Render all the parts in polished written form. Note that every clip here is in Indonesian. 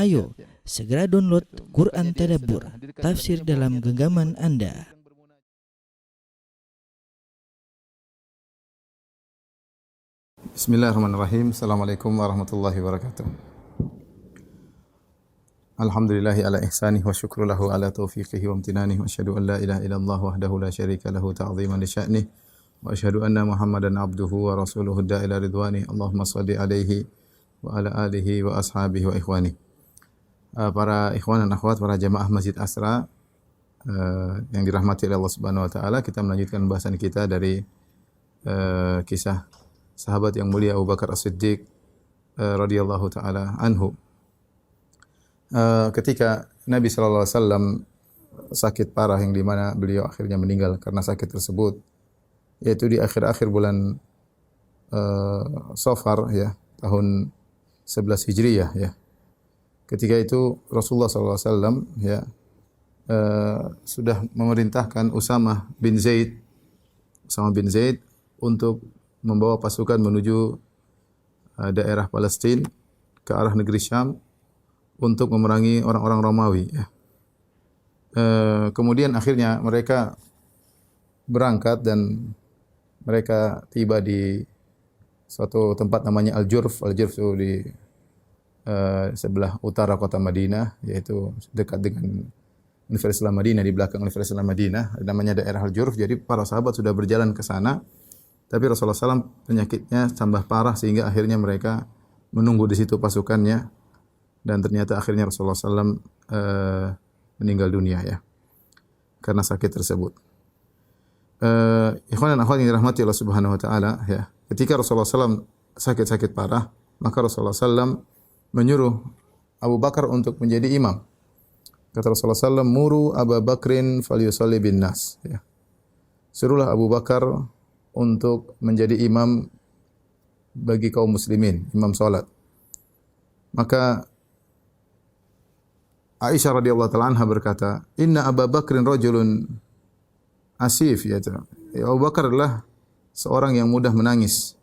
Ayo, segera download Quran Tadabbur, tafsir dalam genggaman Anda. Bismillahirrahmanirrahim. Assalamualaikum warahmatullahi wabarakatuh. Alhamdulillahi ala ihsanih wa syukru lahu ala taufiqihi wa amtinanih wa asyhadu an la ilaha illallah wahdahu la syarika lahu ta'ziman li sya'nih wa asyhadu anna Muhammadan abduhu wa rasuluhu da'ila ridwani. Allahumma shalli alaihi wa ala alihi wa ashabihi wa ikhwani. Para ikhwan dan akhwat, para jamaah Masjid Asra yang dirahmati oleh Allah Subhanahu wa taala, kita melanjutkan bahasan kita dari kisah sahabat yang mulia Abu Bakar As-Siddiq radhiyallahu taala anhu. Ketika Nabi sallallahu alaihi wasallam sakit parah yang di mana beliau akhirnya meninggal karena sakit tersebut, yaitu di akhir-akhir bulan Safar ya, tahun 11 Hijriyah ya. Ketika itu Rasulullah sallallahu alaihi wasallam ya sudah memerintahkan Usamah bin Zaid untuk membawa pasukan menuju daerah Palestina ke arah negeri Syam untuk memerangi orang-orang Romawi. Ya. Kemudian akhirnya mereka berangkat dan mereka tiba di suatu tempat namanya Al-Jurf. Al-Jurf itu di sebelah utara kota Madinah, yaitu dekat dengan Universitas Islam Madinah, di belakang Universitas Islam Madinah, namanya daerah Al-Jurf. Jadi para sahabat sudah berjalan ke sana, tapi Rasulullah SAW penyakitnya tambah parah sehingga akhirnya mereka menunggu di situ pasukannya. Dan ternyata akhirnya Rasulullah SAW meninggal dunia ya, karena sakit tersebut. Ikhwan dan akhwat yang dirahmati Allah Subhanahu wa taala ya, ketika Rasulullah SAW sakit-sakit parah, maka Rasulullah SAW menyuruh Abu Bakar untuk menjadi imam. Kata Rasulullah SAW, "Muru Abu Bakrin falyusalli bin nas." Ya. Suruhlah Abu Bakar untuk menjadi imam bagi kaum muslimin, imam salat. Maka Aisyah radhiyallahu ta'ala anha berkata, "Inna Abu Bakrin rajulun asif." Ya, Abu Bakar adalah seorang yang mudah menangis.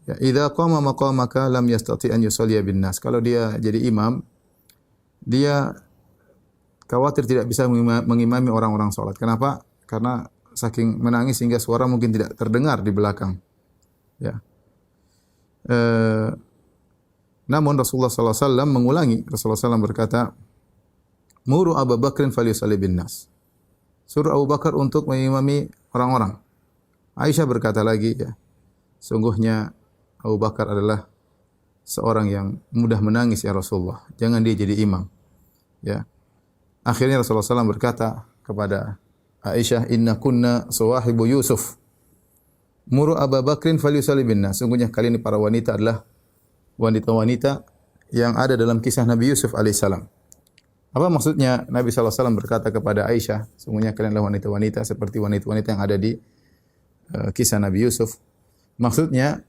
Ya, idza qama maqamaka lam yastati an yusalliya bin nas. Kalau dia jadi imam, dia khawatir tidak bisa mengimami orang-orang salat. Kenapa? Karena saking menangis sehingga suara mungkin tidak terdengar di belakang. Ya. Namun Rasulullah sallallahu alaihi wasallam mengulangi. Rasulullah SAW berkata, "Muru Abu Bakrin falyusalli bin nas." Suruh Abu Bakar untuk mengimami orang-orang. Aisyah berkata lagi ya, sungguhnya Abu Bakar adalah seorang yang mudah menangis ya Rasulullah. Jangan dia jadi imam. Ya. Akhirnya Rasulullah SAW berkata kepada Aisyah, "Inna kunna sawahibu Yusuf. Muru Abu Bakrin falyusalli bin nas." Sungguhnya kalian ini para wanita adalah wanita-wanita yang ada dalam kisah Nabi Yusuf alaihissalam. Apa maksudnya? Nabi SAW berkata kepada Aisyah, sungguhnya kalian adalah wanita-wanita seperti wanita-wanita yang ada di kisah Nabi Yusuf. Maksudnya,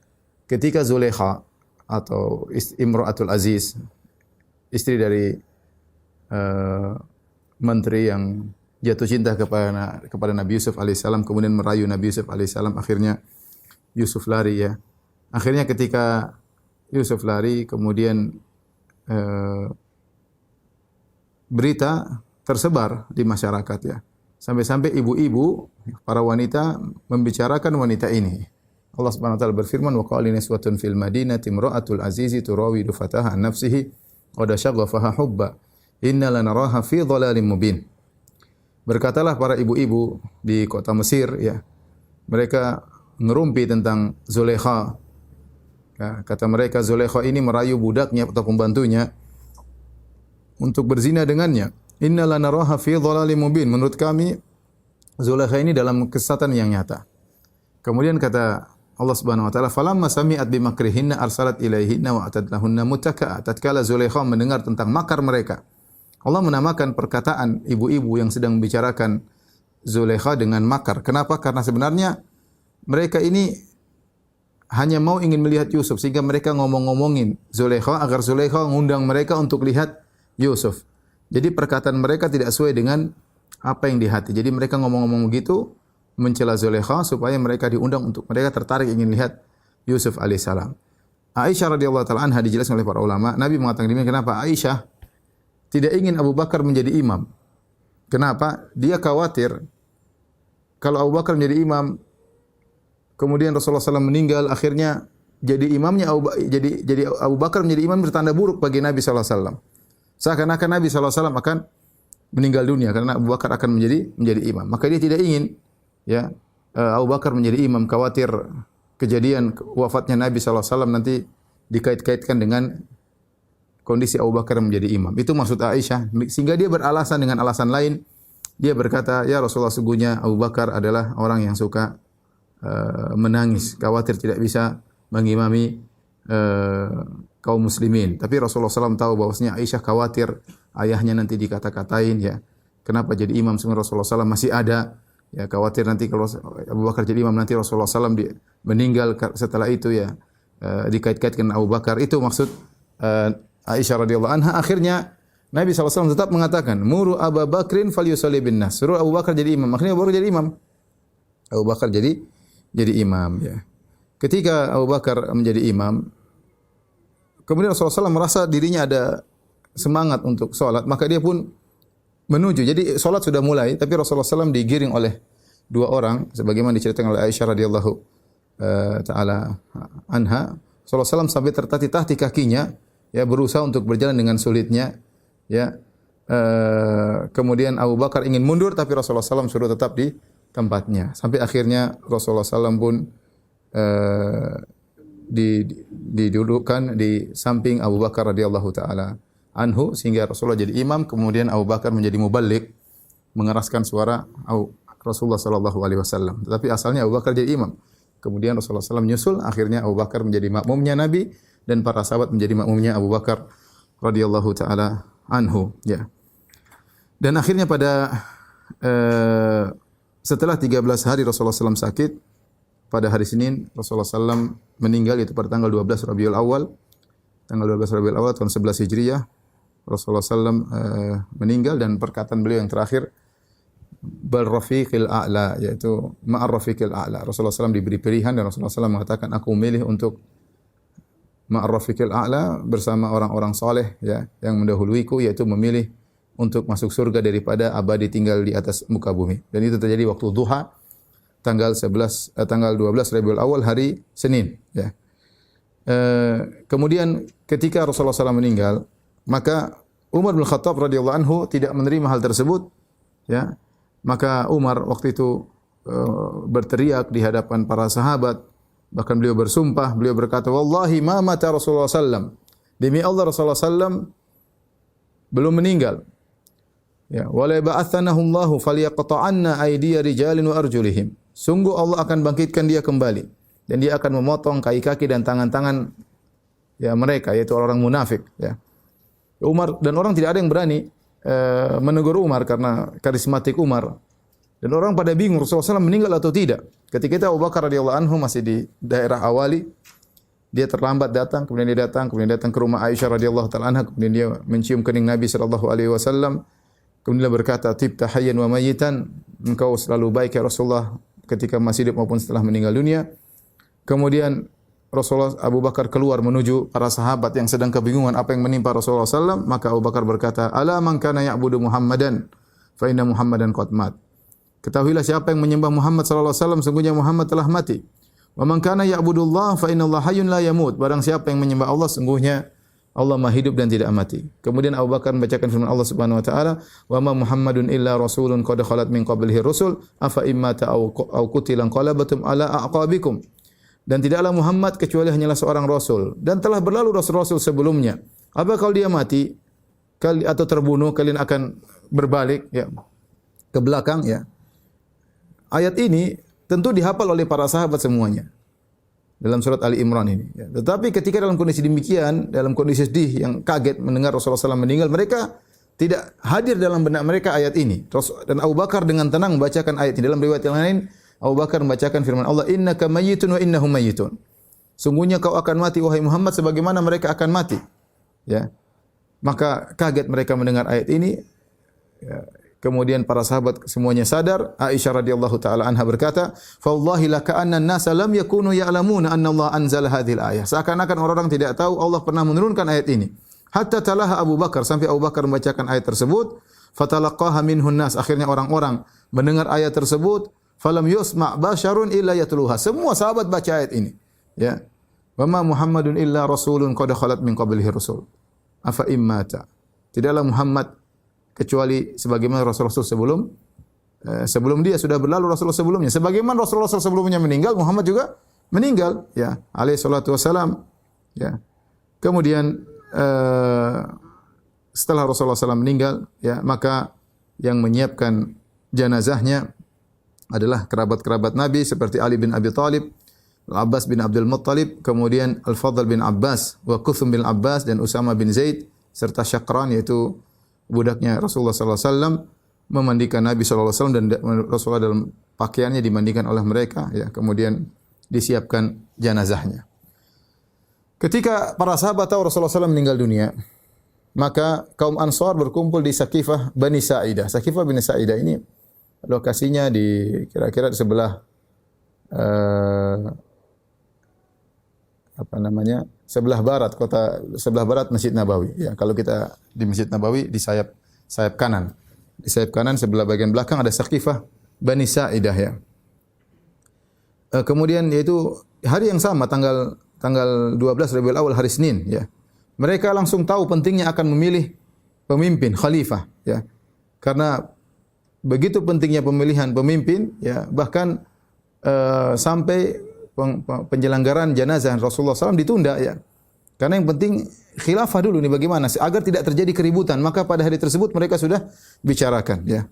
ketika Zulaikha atau Imra'atul Aziz, istri dari menteri yang jatuh cinta kepada Nabi Yusuf alaihissalam, kemudian merayu Nabi Yusuf alaihissalam, akhirnya Yusuf lari ya. Akhirnya ketika Yusuf lari, kemudian berita tersebar di masyarakat ya. Sampai-sampai ibu-ibu, para wanita membicarakan wanita ini. Allah Subhanahu wa taala berfirman, "Wa qala niswatun fil madinati imra'atul azizi turawidu fataha an nafsihi qad syaghafaha hubba inna lanaraha fi dhalalin mubin." Berkatalah para ibu-ibu di kota Mesir ya. Mereka ngerumpi tentang Zulaikha. Ya, kata mereka Zulaikha ini merayu budaknya atau pembantunya untuk berzina dengannya. Inna lanaraha fi dhalalin mubin. Menurut kami Zulaikha ini dalam kesesatan yang nyata. Kemudian kata Allah Subhanahu wa taala, "Falamma sami'at bimakrihinna arsalat ilaihinna wa atadlahunna muttaka'a." Tatkala Zulaikha mendengar tentang makar mereka, Allah menamakan perkataan ibu-ibu yang sedang membicarakan Zulaikha dengan makar. Kenapa? Karena sebenarnya mereka ini hanya ingin melihat Yusuf, sehingga mereka ngomong-ngomongin Zulaikha agar Zulaikha mengundang mereka untuk lihat Yusuf. Jadi perkataan mereka tidak sesuai dengan apa yang di hati. Jadi mereka ngomong-ngomong begitu mencela Zulaikha supaya mereka diundang untuk mereka tertarik ingin lihat Yusuf alaihissalam. Aisyah radhiyallahu taala anha dijelaskan oleh para ulama, Nabi mengatakan demikian. Kenapa? Aisyah tidak ingin Abu Bakar menjadi imam. Kenapa? Dia khawatir kalau Abu Bakar menjadi imam, kemudian Rasulullah SAW meninggal, akhirnya jadi imamnya jadi Abu Bakar menjadi imam bertanda buruk bagi Nabi SAW. Seakan-akan Nabi SAW akan meninggal dunia karena Abu Bakar akan menjadi imam. Maka dia tidak ingin ya Abu Bakar menjadi imam, khawatir kejadian wafatnya Nabi SAW nanti dikait-kaitkan dengan kondisi Abu Bakar menjadi imam. Itu maksud Aisyah. Sehingga dia beralasan dengan alasan lain. Dia berkata, ya Rasulullah, sesungguhnya Abu Bakar adalah orang yang suka menangis, khawatir tidak bisa mengimami kaum muslimin. Tapi Rasulullah SAW tahu bahwasanya Aisyah khawatir ayahnya nanti dikata-katain ya. Kenapa jadi imam sebenarnya Rasulullah SAW masih ada? Ya khawatir nanti kalau Abu Bakar jadi imam nanti Rasulullah SAW meninggal setelah itu ya dikait-kaitkan dengan Abu Bakar. Itu maksud Aisyah radhiyallahu anha. Akhirnya Nabi SAW tetap mengatakan, "Muru Abu Bakrin falyusalli bin nas." Suruh Abu Bakar jadi imam. Akhirnya Abu Bakar jadi imam. Abu Bakar jadi imam ya. Ketika Abu Bakar menjadi imam, kemudian Rasulullah SAW merasa dirinya ada semangat untuk sholat, maka dia pun menuju. Jadi sholat sudah mulai, tapi Rasulullah SAW digiring oleh dua orang, sebagaimana diceritakan oleh Aisyah radhiyallahu taala anha. Rasulullah SAW sampai tertatih-tatih kakinya, ya berusaha untuk berjalan dengan sulitnya, ya. Kemudian Abu Bakar ingin mundur, tapi Rasulullah SAW suruh tetap di tempatnya. Sampai akhirnya Rasulullah SAW pun didudukkan di samping Abu Bakar radhiyallahu taala anhu sehingga Rasulullah jadi imam, kemudian Abu Bakar menjadi muballigh, mengeraskan suara Rasulullah sallallahu alaihi wasallam. Tetapi asalnya Abu Bakar jadi imam. Kemudian Rasulullah SAW nyusul, akhirnya Abu Bakar menjadi makmumnya Nabi dan para sahabat menjadi makmumnya Abu Bakar radhiyallahu taala anhu, ya. Dan akhirnya pada setelah 13 hari Rasulullah SAW sakit, pada hari Senin Rasulullah SAW meninggal, itu pada tanggal 12 Rabiul Awal. Tanggal 12 Rabiul Awal tahun 11 Hijriah Rasulullah SAW meninggal, dan perkataan beliau yang terakhir bal rafiqil a'la, yaitu ma'ar rafiqil a'la. Rasulullah SAW diberi pilihan dan Rasulullah SAW mengatakan, aku memilih untuk ma'ar rafiqil a'la, bersama orang-orang saleh ya yang mendahuluiku, yaitu memilih untuk masuk surga daripada abadi tinggal di atas muka bumi. Dan itu terjadi waktu duha tanggal 12 Rabiul Awal hari Senin ya. Kemudian ketika Rasulullah SAW meninggal, maka Umar bin Khattab radhiyallahu anhu tidak menerima hal tersebut ya. Maka Umar waktu itu berteriak di hadapan para sahabat, bahkan beliau bersumpah, beliau berkata, wallahi ma mata Rasulullah SAW, demi Allah Rasulullah SAW belum meninggal. Ya, wala ba'athanahu Allahu falyaqta'anna aydiya rijalin wa arjulihim. Sungguh Allah akan bangkitkan dia kembali dan dia akan memotong kaki-kaki dan tangan-tangan ya mereka, yaitu orang munafik ya. Umar dan orang tidak ada yang berani menegur Umar karena karismatik Umar. Dan orang pada bingung Rasulullah SAW meninggal atau tidak. Ketika itu Abu Bakar radhiyallahu anhu masih di daerah Awali. Dia terlambat datang, kemudian dia datang ke rumah Aisyah radhiyallahu taala anha, kemudian dia mencium kening Nabi sallallahu alaihi wasallam. Kemudian dia berkata, "Tibta hayyan wa mayyitan." Engkau selalu baik ya Rasulullah ketika masih hidup maupun setelah meninggal dunia. Kemudian Rasulullah Abu Bakar keluar menuju para sahabat yang sedang kebingungan apa yang menimpa Rasulullah SAW. Maka Abu Bakar berkata, "Ala man kana ya'budu Muhammadan, fa inna Muhammadan qad mat." Ketahuilah siapa yang menyembah Muhammad sallallahu alaihi wasallam, sungguhnya Muhammad telah mati. Wa man kana ya'budullah fa innallaha hayyun la yamut. Barang siapa yang menyembah Allah, sungguhnya Allah Maha hidup dan tidak mati. Kemudian Abu Bakar membacakan firman Allah Subhanahu wa taala, "Wa ma Muhammadun illa rasulun qad khalat min qablihi rusul, afa immata aw qutilan qalabatum ala aqabikum." Dan tidaklah Muhammad kecuali hanyalah seorang rasul dan telah berlalu rasul-rasul sebelumnya. Apa kalau dia mati atau terbunuh, kalian akan berbalik ya ke belakang ya. Ayat ini tentu dihafal oleh para sahabat semuanya dalam surat Ali Imran ini. Ya. Tetapi ketika dalam kondisi demikian, dalam kondisi sedih yang kaget mendengar Rasulullah SAW meninggal, mereka tidak hadir dalam benak mereka ayat ini. Dan Abu Bakar dengan tenang membacakan ayat ini. Dalam riwayat yang lain, Abu Bakar membacakan firman Allah, "Innaka mayyitun wa innahum mayyitun." Sungguhnya kau akan mati wahai Muhammad sebagaimana mereka akan mati. Ya. Maka kaget mereka mendengar ayat ini. Ya. Kemudian para sahabat semuanya sadar. Aisyah radhiyallahu taala anha berkata, "Fa wallahi laka'anna an-nasa lam yakunu ya'lamuna anna Allah anzala hadhil ayah." Seakan-akan orang-orang tidak tahu Allah pernah menurunkan ayat ini. Hatta talaha Abu Bakar, sampai Abu Bakar membacakan ayat tersebut, fatalaqaha minhun nas, akhirnya orang-orang mendengar ayat tersebut, falam yusma' basyarun illa yatluha. Semua sahabat baca ayat ini. Ya. Wa ma Muhammadun illa rasulun qad khalat min qablihi rusul. Afa immata. Tidaklah Muhammad kecuali sebagaimana rasul-rasul sebelum dia sudah berlalu rasul sebelumnya. Sebagaimana rasul-rasul sebelumnya meninggal, Muhammad juga meninggal, ya, alaihi salatu wasalam. Ya. Kemudian setelah Rasulullah SAW meninggal, ya, maka yang menyiapkan jenazahnya adalah kerabat-kerabat Nabi seperti Ali bin Abi Thalib, Al-Abbas bin Abdul Muttalib, kemudian Al-Fadl bin Abbas, wa Kuthum bin Abbas dan Usama bin Zaid serta Syakran, yaitu budaknya Rasulullah SAW, memandikan Nabi SAW dan Rasulullah dalam pakaiannya dimandikan oleh mereka, ya, kemudian disiapkan jenazahnya. Ketika para sahabat tahu Rasulullah SAW meninggal dunia, maka kaum Ansar berkumpul di Saqifah Bani Sa'idah. Saqifah Bani Sa'idah ini lokasinya di kira-kira di sebelah sebelah barat Masjid Nabawi. Ya, kalau kita di Masjid Nabawi di sayap kanan. Di sayap kanan sebelah bagian belakang ada Saqifah Bani Sa'idah, ya. Kemudian yaitu hari yang sama tanggal 12 Rabiul Awal, hari Senin, ya. Mereka langsung tahu pentingnya akan memilih pemimpin khalifah, ya. Karena begitu pentingnya pemilihan pemimpin, ya, bahkan sampai penyelenggaraan jenazah Rasulullah SAW ditunda, ya. Karena yang penting khilafah dulu nih bagaimana agar tidak terjadi keributan, maka pada hari tersebut mereka sudah bicarakan, ya.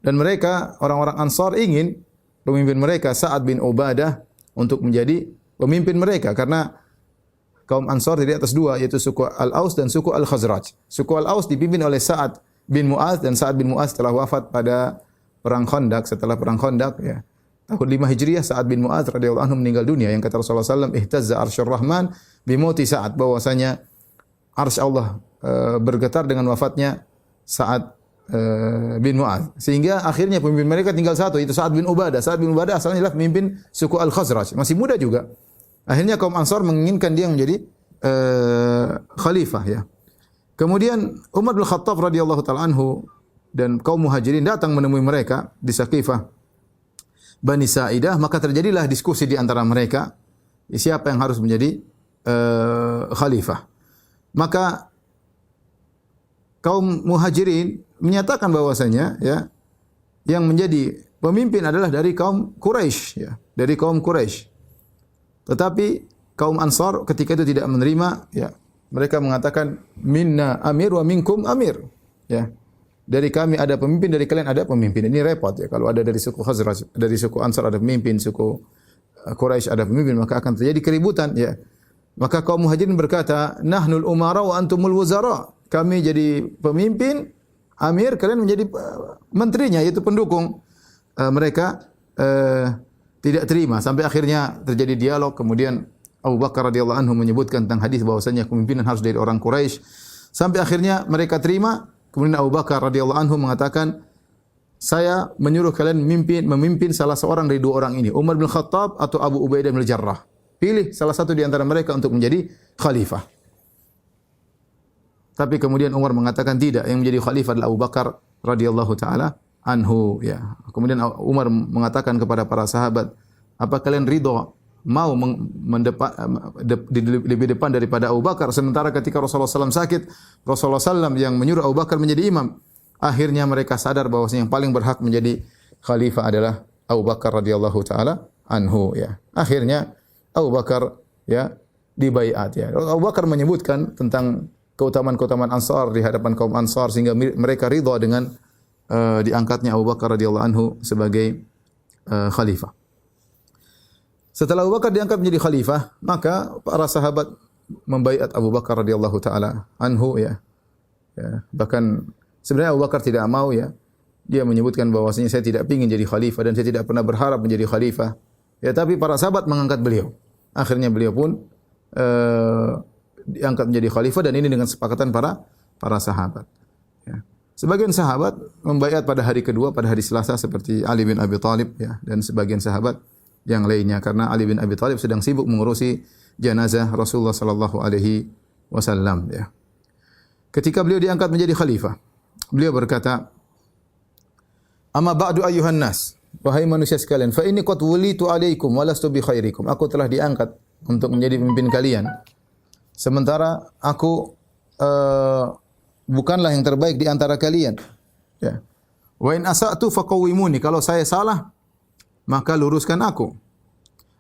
Dan mereka orang-orang Ansar ingin pemimpin mereka Sa'ad bin Ubadah untuk menjadi pemimpin mereka, karena kaum Ansar terdiri atas dua, yaitu suku Al-Aus dan suku Al-Khazraj. Suku Al-Aus dipimpin oleh Sa'ad bin Mu'adz, dan Sa'ad bin Mu'adz telah wafat pada perang Khandaq. Setelah perang Khandaq, ya, tahun 5 Hijriah, Sa'ad bin Mu'adz radhiyallahu anhu meninggal dunia. Yang kata Rasulullah SAW, ihtazza arsyur rahman bimauti Sa'ad, bahwasanya arsy Allah bergetar dengan wafatnya Sa'ad bin Mu'adz. Sehingga akhirnya pemimpin mereka tinggal satu, itu Sa'ad bin Ubadah. Sa'ad bin Ubadah asalnya adalah pemimpin suku Al-Khazraj, masih muda juga. Akhirnya kaum Ansar menginginkan dia menjadi khalifah, ya. Kemudian Umar bin Khattab radhiyallahu taala anhu dan kaum Muhajirin datang menemui mereka di Saqifah Bani Sa'idah, maka terjadilah diskusi di antara mereka, siapa yang harus menjadi khalifah. Maka kaum Muhajirin menyatakan bahwasanya, ya, yang menjadi pemimpin adalah dari kaum Quraisy, ya, dari kaum Quraisy. Tetapi kaum Ansar ketika itu tidak menerima, ya. Mereka mengatakan minna amir wa minkum amir, ya. Dari kami ada pemimpin, dari kalian ada pemimpin. Ini repot, ya, kalau ada dari suku Khazraj, dari suku Ansar ada pemimpin, suku Quraisy ada pemimpin, maka akan terjadi keributan, ya. Maka kaum Muhajirin berkata, nahnul umara wa antumul wuzara. Kami jadi pemimpin, amir, kalian menjadi menterinya, yaitu pendukung. Mereka tidak terima, sampai akhirnya terjadi dialog. Kemudian Abu Bakar radhiyallahu anhu menyebutkan tentang hadis bahwasanya kepemimpinan harus dari orang Quraisy. Sampai akhirnya mereka terima. Kemudian Abu Bakar radhiyallahu anhu mengatakan, saya menyuruh kalian memimpin salah seorang dari dua orang ini, Umar bin Khattab atau Abu Ubaidah bin Jarrah. Pilih salah satu di antara mereka untuk menjadi khalifah. Tapi kemudian Umar mengatakan tidak, yang menjadi khalifah adalah Abu Bakar radhiyallahu taala anhu, ya. Kemudian Umar mengatakan kepada para sahabat, apa kalian ridho mau lebih depan daripada Abu Bakar? Sementara ketika Rasulullah SAW sakit, Rasulullah SAW yang menyuruh Abu Bakar menjadi imam. Akhirnya mereka sadar bahwa yang paling berhak menjadi khalifah adalah Abu Bakar radhiyallahu taala anhu, ya. Akhirnya Abu Bakar, ya, dibaiat, ya. Abu Bakar menyebutkan tentang keutamaan-keutamaan Ansar di hadapan kaum Ansar sehingga mereka ridha dengan diangkatnya Abu Bakar radhiyallahu anhu sebagai khalifah. Setelah Abu Bakar diangkat menjadi khalifah, maka para sahabat membaiat Abu Bakar radhiyallahu taala anhu, ya. Ya, bahkan sebenarnya Abu Bakar tidak mau, ya. Dia menyebutkan bahwasanya saya tidak ingin jadi khalifah dan saya tidak pernah berharap menjadi khalifah. Ya, tapi para sahabat mengangkat beliau. Akhirnya beliau pun diangkat menjadi khalifah, dan ini dengan sepakatan para sahabat. Ya. Sebagian sahabat membaiat pada hari kedua, pada hari Selasa, seperti Ali bin Abi Thalib, ya, dan sebagian sahabat yang lainnya, karena Ali bin Abi Thalib sedang sibuk mengurusi jenazah Rasulullah sallallahu alaihi wasallam, ya. ketika beliau diangkat menjadi khalifah, beliau berkata, "Amma ba'du ayyuhan nas, wahai manusia sekalian, fa inni qad wulitu 'alaikum wa lastu bi khairikum." Aku telah diangkat untuk menjadi pemimpin kalian. Sementara aku bukanlah yang terbaik di antara kalian. Ya. Wa in asa'tu faqawwimuni. Kalau saya salah, maka luruskan aku.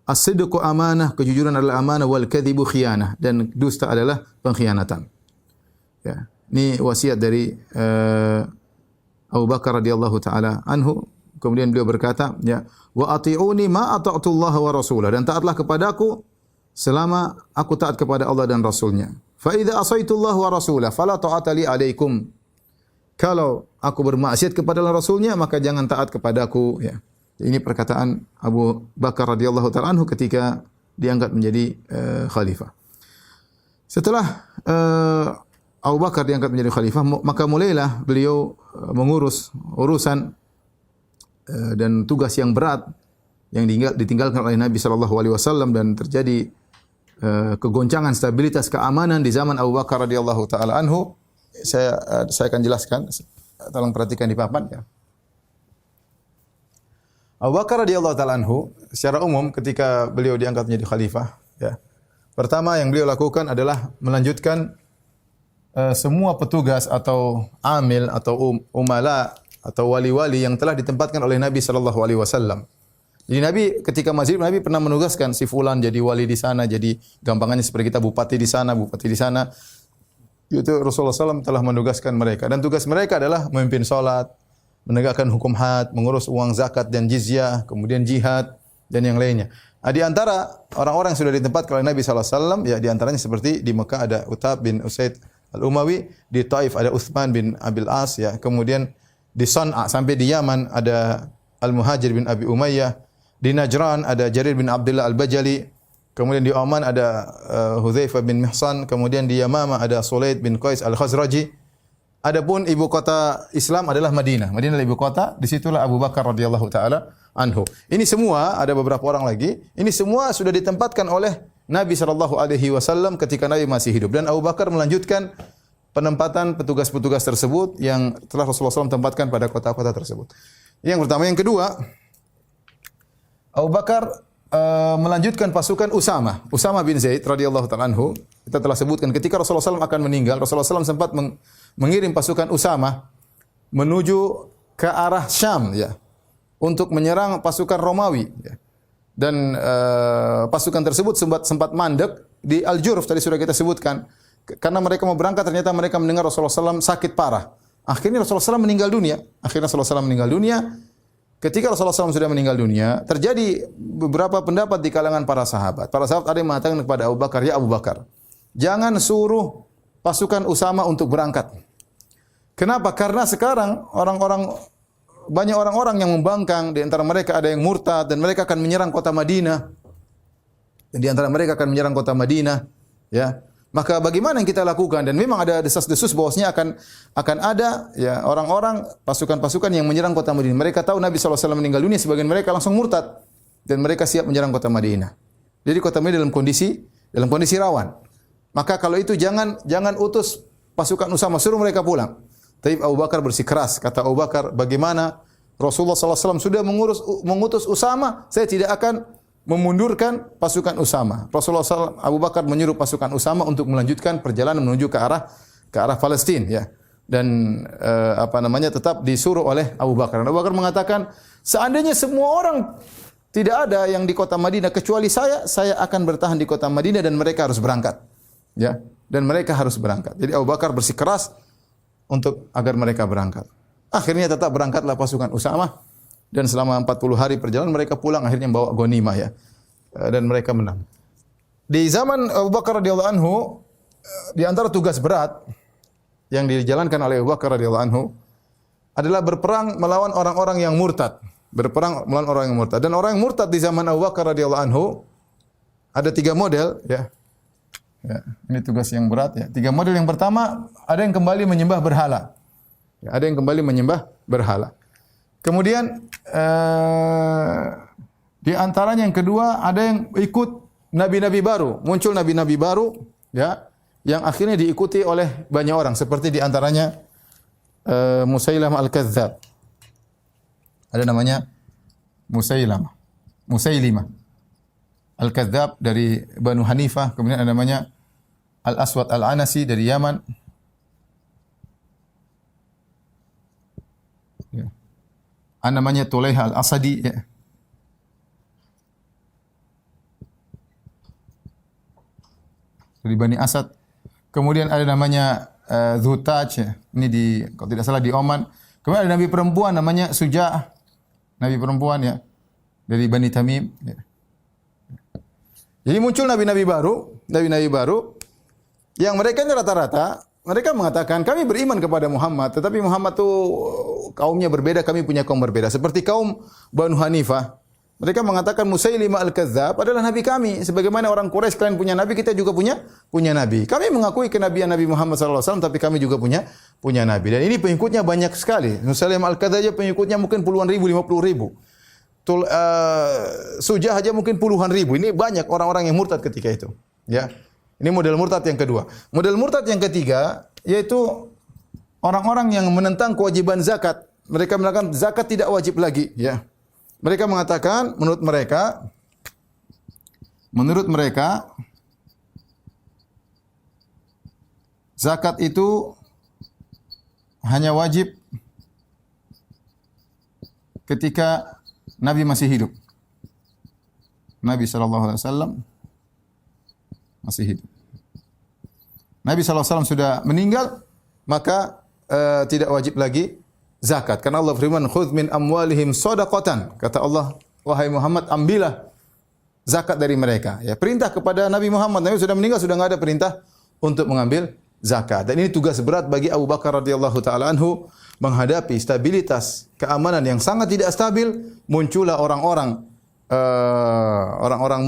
As-sidqu amanah, kejujuran adalah amanah, wal kadhibu khiyanah, dan dusta adalah pengkhianatan. Ya. Ini wasiat dari Abu Bakar radhiyallahu taala anhu. Kemudian beliau berkata, ya, wa ati'uni ma ata'tullah wa rasulah, dan taatlah kepadaku selama aku taat kepada Allah dan Rasulnya. Fa idza asaitullah wa rasulah fala ta'ata li alaikum. Kalau aku bermaksiat kepada Rasulnya, maka jangan taat kepadaku. Ya. Ini perkataan Abu Bakar radhiyallahu taala anhu ketika diangkat menjadi khalifah. Setelah Abu Bakar diangkat menjadi khalifah, maka mulailah beliau mengurus urusan dan tugas yang berat yang ditinggalkan oleh Nabi sallallahu alaihi wasallam, dan terjadi kegoncangan stabilitas keamanan di zaman Abu Bakar radhiyallahu taala anhu. Saya akan jelaskan. Tolong perhatikan di papan, ya. Abu Bakar radhiyallahu taala anhu secara umum ketika beliau diangkat menjadi khalifah, ya. Pertama yang beliau lakukan adalah melanjutkan semua petugas atau amil atau umala atau wali-wali yang telah ditempatkan oleh Nabi sallallahu alaihi wasallam. Jadi Nabi ketika masih hidup, Nabi pernah menugaskan si fulan jadi wali di sana, jadi gampangannya seperti kita bupati di sana, bupati di sana. Itu Rasulullah SAW telah menugaskan mereka, dan tugas mereka adalah memimpin salat, menegakkan hukum had, mengurus uang zakat dan jizyah, kemudian jihad dan yang lainnya. Di antara orang-orang yang sudah ditempatkan oleh Nabi SAW, ya, di antaranya seperti di Mekah ada Utab bin Usaid Al-Umawi, di Taif ada Uthman bin Abil As, ya, kemudian di San'a sampai di Yaman ada Al-Muhajir bin Abi Umayyah, di Najran ada Jarir bin Abdullah Al-Bajali, kemudian di Oman ada Hudzaifah bin Mihsan, kemudian di Yamamah ada Sulaid bin Qais Al-Khazraji. Adapun ibu kota Islam adalah Madinah. Madinah adalah ibu kota, disitulah Abu Bakar radhiyallahu taala anhu. Ini semua, ada beberapa orang lagi, ini semua sudah ditempatkan oleh Nabi sallallahu alaihi wasallam ketika Nabi masih hidup, dan Abu Bakar melanjutkan penempatan petugas-petugas tersebut yang telah Rasulullah SAW tempatkan pada kota-kota tersebut. Yang pertama, yang kedua, Abu Bakar melanjutkan pasukan Usama bin Zaid radhiyallahu taala anhu. Kita telah sebutkan ketika Rasulullah SAW akan meninggal, Rasulullah SAW sempat mengirim pasukan Usama menuju ke arah Syam, ya, untuk menyerang pasukan Romawi, ya. Dan pasukan tersebut sempat mandek di Al-Jurf, tadi sudah kita sebutkan. Karena mereka mau berangkat, ternyata mereka mendengar Rasulullah SAW sakit parah. Akhirnya Rasulullah SAW meninggal dunia. Ketika Rasulullah SAW sudah meninggal dunia, terjadi beberapa pendapat di kalangan para sahabat. Para sahabat ada yang mengatakan kepada Abu Bakar, ya Abu Bakar, jangan suruh pasukan Usama untuk berangkat. Kenapa? Karena sekarang banyak orang-orang yang membangkang, di antara mereka ada yang murtad, dan mereka akan menyerang kota Madinah. Dan di antara mereka akan menyerang kota Madinah, ya. Maka bagaimana yang kita lakukan? Dan memang ada desas-desus bahwasanya akan ada, ya, orang-orang pasukan-pasukan yang menyerang kota Madinah. Mereka tahu Nabi SAW meninggal dunia, sebagian mereka langsung murtad dan mereka siap menyerang kota Madinah. Jadi kota Madinah dalam kondisi rawan. Maka kalau itu jangan utus pasukan Usama, suruh mereka pulang. Tapi Abu Bakar bersikeras. Kata Abu Bakar, bagaimana Rasulullah SAW sudah mengutus Usama, saya tidak akan memundurkan pasukan Usama. Rasulullah SAW, Abu Bakar menyuruh pasukan Usama untuk melanjutkan perjalanan menuju ke arah Palestina, ya. Dan tetap disuruh oleh Abu Bakar. Abu Bakar mengatakan, seandainya semua orang tidak ada yang di kota Madinah kecuali saya akan bertahan di kota Madinah dan mereka harus berangkat. Ya, dan mereka harus berangkat. Jadi Abu Bakar bersikeras agar mereka berangkat. Akhirnya tetap berangkatlah pasukan Usama. Dan selama 40 hari perjalanan mereka pulang, akhirnya membawa ghanimah, ya. Dan mereka menang. Di zaman Abu Bakar radhiyallahu anhu, di antara tugas berat yang dijalankan oleh Abu Bakar radhiyallahu anhu adalah berperang melawan orang-orang yang murtad. Dan orang yang murtad di zaman Abu Bakar radhiyallahu anhu ada 3 model, ya. Ya, ini tugas yang berat, ya. 3 model. Yang pertama, ada yang kembali menyembah berhala. Ya, ada yang kembali menyembah berhala. Kemudian di antaranya yang kedua, ada yang ikut nabi-nabi baru. Muncul nabi-nabi baru, ya, yang akhirnya diikuti oleh banyak orang seperti di antaranya Musailamah Al-Kadzdzab. Ada namanya Musailimah Al-Kadzdzab dari Banu Hanifah, kemudian ada namanya Al-Aswad Al-Anasi dari Yaman. Ya. Ada namanya Tulaiha Al-Asadi, ya. Dari Bani Asad. Kemudian ada namanya Dzutaj, ya. Ini kalau tidak salah di Oman. Kemudian ada nabi perempuan namanya Suja'ah. Nabi perempuan, ya, dari Bani Tamim, ya. Jadi muncul nabi-nabi baru yang mereka ini rata-rata mereka mengatakan kami beriman kepada Muhammad, tetapi Muhammad itu kaumnya berbeda, kami punya kaum berbeda. Seperti kaum Banu Hanifah, mereka mengatakan Musailimah Al-Kadzdzab adalah nabi kami. Sebagaimana orang Quraisy kalian punya nabi, kita juga punya nabi. Kami mengakui kenabian Nabi Muhammad SAW, tapi kami juga punya nabi. Dan ini pengikutnya banyak sekali. Musailimah Al-Kadzdzab pengikutnya mungkin puluhan ribu, 50 ribu. Sujah aja mungkin puluhan ribu. Ini banyak orang-orang yang murtad ketika itu. Ya, ini model murtad yang kedua. Model murtad yang ketiga yaitu orang-orang yang menentang kewajiban zakat. Mereka mengatakan zakat tidak wajib lagi. Ya, mereka mengatakan menurut mereka zakat itu hanya wajib ketika Nabi masih hidup. Nabi SAW masih hidup. Nabi SAW sudah meninggal, maka tidak wajib lagi zakat. Karena Allah firman, "Khudz min amwalihim shadaqatan." Kata Allah, wahai Muhammad, ambillah zakat dari mereka. Ya, perintah kepada Nabi Muhammad. Nabi sudah meninggal, sudah enggak ada perintah untuk mengambil zakat. Dan ini tugas berat bagi Abu Bakar radhiyallahu taala anhu menghadapi stabilitas keamanan yang sangat tidak stabil. Muncullah orang-orang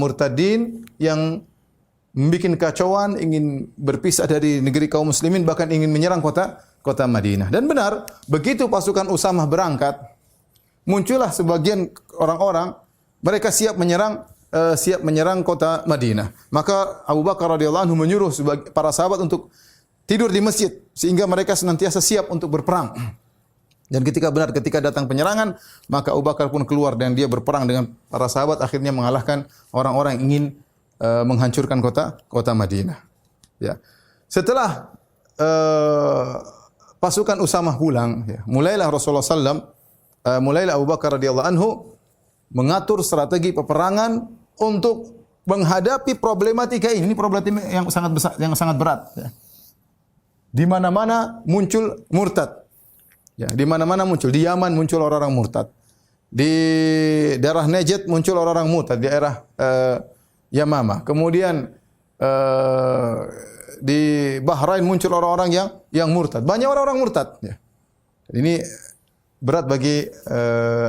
murtadin yang membuat kekacauan, ingin berpisah dari negeri kaum muslimin, bahkan ingin menyerang kota Madinah. Dan benar, begitu pasukan Usamah berangkat, muncullah sebagian orang-orang mereka siap menyerang kota Madinah. Maka Abu Bakar radhiyallahu anhu menyuruh para sahabat untuk tidur di masjid sehingga mereka senantiasa siap untuk berperang. Dan ketika datang penyerangan, maka Abu Bakar pun keluar dan dia berperang dengan para sahabat, akhirnya mengalahkan orang-orang yang ingin menghancurkan kota Madinah. Ya. Setelah pasukan Usamah pulang, ya, mulailah Abu Bakar radhiyallahu anhu mengatur strategi peperangan untuk menghadapi problematika ini. Ini problematika yang sangat besar, yang sangat berat. Ya. Di mana-mana muncul murtad. Ya, di mana-mana muncul. Di Yaman muncul orang-orang murtad. Di daerah Najd muncul orang-orang murtad, di daerah Yamamah. Kemudian di Bahrain muncul orang-orang yang murtad. Banyak orang-orang murtad. Ya. Ini berat bagi